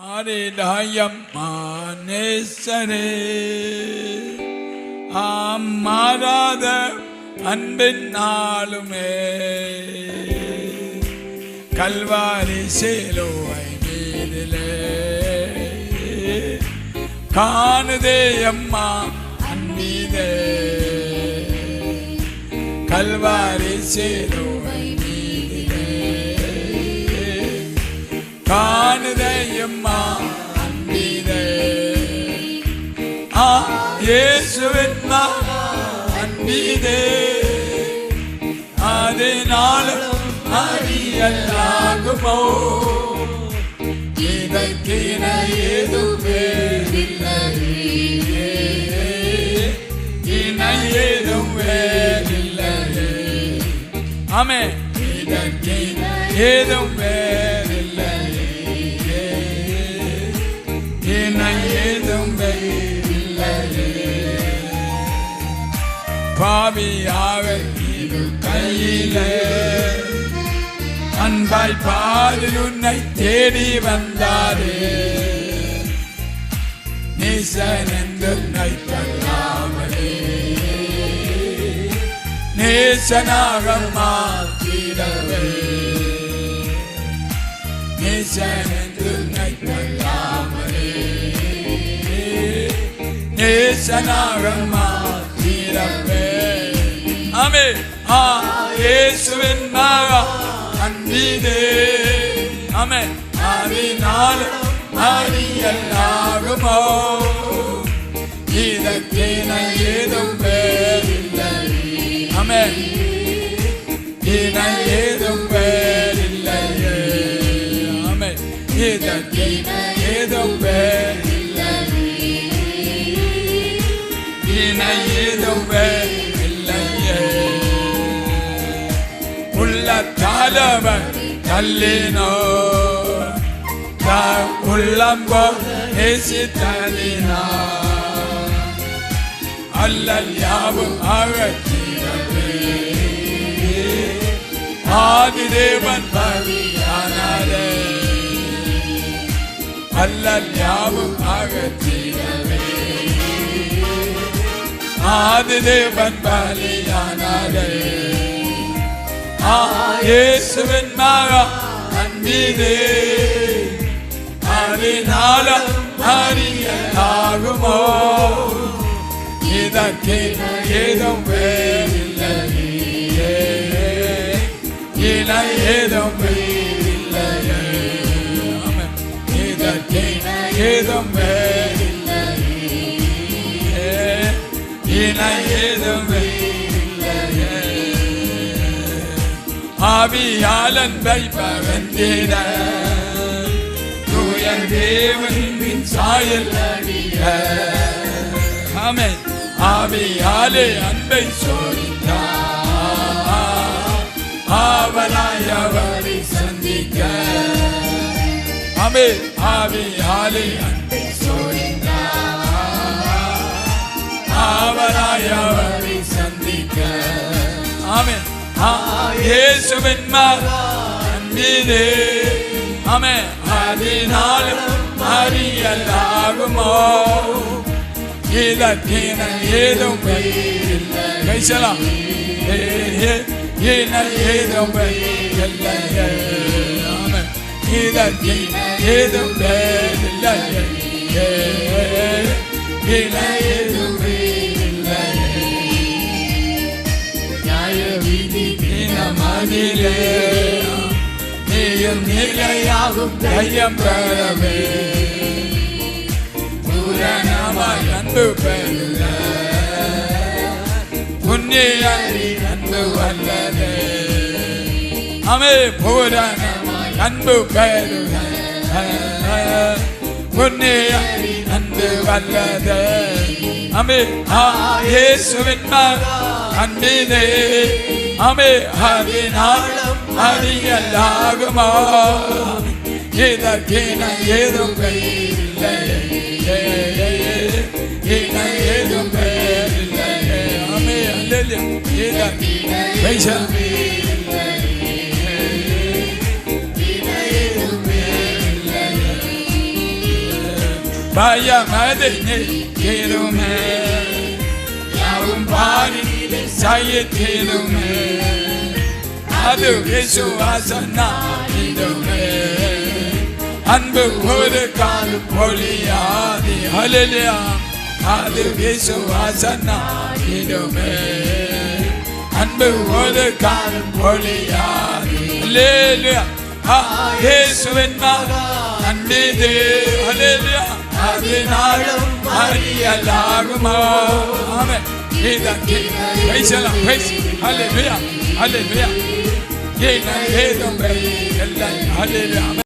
மாறிடாயம் மானேசரே மாறாத அன்பின் நாளுமே கல்வாரி சிலுவை மீதிலே காணுதே அம்மா அன்பீதே கல்வாரி சிலுவை மீதிலே காணுதே அம்மா அன்பீதே இயேசுவின் அன்பீதே அதனாலும் அறியலாகுமோ இதற்கின ஏதுமே இல்லையே இணை ஏதும் வேறில்லையே ஆமென் இதற்கின ஏதும் வேறில்லையே இணை ஏதும் வேறில்லையே பாவியாக இரு கையிலே அன்பாய் பாரில் உன்னை தேடி வந்தாரே நேசன் என்று தள்ளாமலே நேசனாக மாற்றிடவே நேசன் என்று தள்ளாமலே நேசனாக மாற்றிடவே ஆமென் இயேசுவின் மகன் அன்பீதே ஆமென் அதனாலும் அறியலாகுமோ இதற்கின ஏதும் வேறில்லை ஆமென் இணை ஏதும் வேறில்லையே ஆமென் இதற்கின ஏதும் வேறில்லை இணை ஏதும் வேறில்லையே உள்ளத்தாலவர் தள்ளினோ உள்ளம்போ நேசித்தலினா அல்லல் யாவும் அகற்றிடவே ஆதிதேவன் பலியானாரே அல்லல் யாவும் அகற்றிடவே ஆதிதேவன் பலியானாரே இயேசுவின் மகன் அன்பீதே அதனாலும் அறியலாகுமோ இதற்கின ஏதும் வேறில்லையே இணை ஏதும் வேறில்லையே இதற்கின ஏதும் வேறில்லையே இணை ஏதும் வேறில்லையே ஆவியாளன்பை பகந்திட தூயன் தேவனின் சாயல் அடிய ஆமென் ஆவியாலே அன்பை சோதித்தார் ஆவலாய் அவரை சந்திக்க ஆமென் ஆவியாலே அன்பை சோதித்தார் ஆவலாய் அவரை சந்திக்க ஆமென் இயேசுவின் மகன் அன்பீதே ஆமென் அதனாலும் அறியலாகுமோ இதற்கின ஏதும் வேறில்லை கைசலாம் இணை ஏதும் வேறில்லையே ஆமென் இதற்கின ஏதும் வேறில்லையே இணை ஏதும் வேறில்லையே நியாய விதி தினமதிலே நீயும் நிலையாகும் தையம் பெறவே பூரணமாய் அன்பு பெறுக புண்ணிய அன்பு வல்லதே ஆமென் பூரணமாய் அன்பு பெறுக புண்ணிய அன்பு வல்லதே ஆமென் இயேசுவின் மகன் அன்பீதே ஆமென் அதனாலும் அறியலாகுமோ இதற்கின ஏதும் வேறில்லையே இணை ஏதும் வேறில்லையே ஆமென் அல்லேலூயா இதற்கின வேறில்லையே இணை ஏதும் வேறில்லையே பயமதனை தீருமே யாவும் பாடி செய்ய தீருமே அது விசுவாசனாயிடுமே அன்பு ஒரு காலம் பொழியாது ஹல்லேலூயா அது விசுவாசனாயிடுமே அன்பு ஒரு காலம் பொழியாது ஹல்லேலூயா இயேசுவின் நாமம் அன்பிது ஹல்லேலூயா அது நாளும் அறியலாகுமா ஆமென் இதற்கு பேசலாம் பேச ஹல்லேலூயா ஹல்லேலூயா ஏதும் இல்லை ஹல்லேலூயா